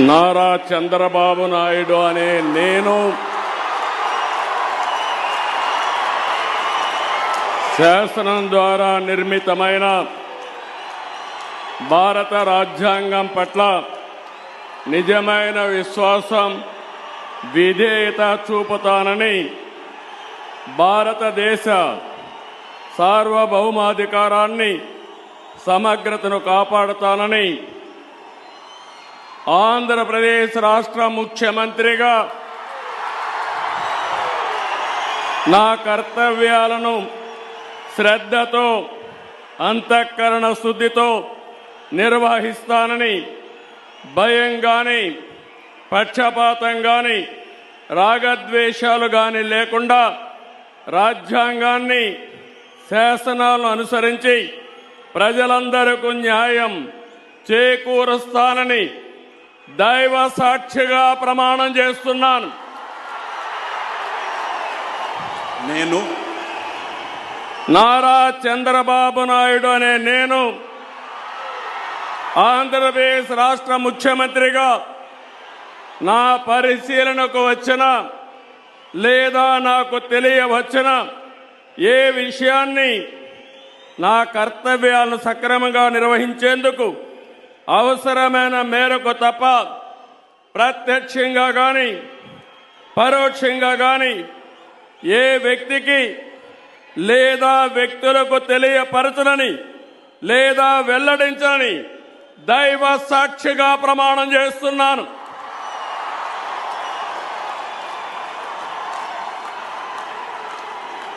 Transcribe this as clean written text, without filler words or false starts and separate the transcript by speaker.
Speaker 1: నారా చంద్రబాబు నాయుడు అనే నేను శాసనం ద్వారా నిర్మితమైన భారత రాజ్యాంగం పట్ల నిజమైన విశ్వాసం, విధేయత చూపుతానని, భారతదేశ సార్వభౌమాధికారాన్ని, సమగ్రతను కాపాడుతానని ఆంధ్రప్రదేశ్ రాష్ట్ర ముఖ్యమంత్రిగా నా కర్తవ్యాలను శ్రద్ధతో, అంతఃకరణ శుద్ధితో నిర్వహిస్తానని, భయం గాని, పక్షపాతం గాని, రాగద్వేషాలు గాని లేకుండా రాజ్యాంగాన్ని, శాసనాలను అనుసరించి ప్రజలందరికీ న్యాయం చేకూరుస్తానని దైవ సాక్షిగా ప్రమాణం చేస్తున్నాను.
Speaker 2: నేను
Speaker 1: నారా చంద్రబాబు నాయుడు అనే నేను ఆంధ్రప్రదేశ్ రాష్ట్ర ముఖ్యమంత్రిగా నా పరిశీలనకు వచ్చిన లేదా నాకు తెలియవచ్చిన ఏ విషయాన్ని నా కర్తవ్యాలను సక్రమంగా నిర్వహించేందుకు అవసరమైన మేరకు తప్ప ప్రత్యక్షంగా గాని పరోక్షంగా గాని ఏ వ్యక్తికి లేదా వ్యక్తులకు తెలియపరచనని లేదా వెల్లడించని దైవ సాక్షిగా ప్రమాణం చేస్తున్నాను.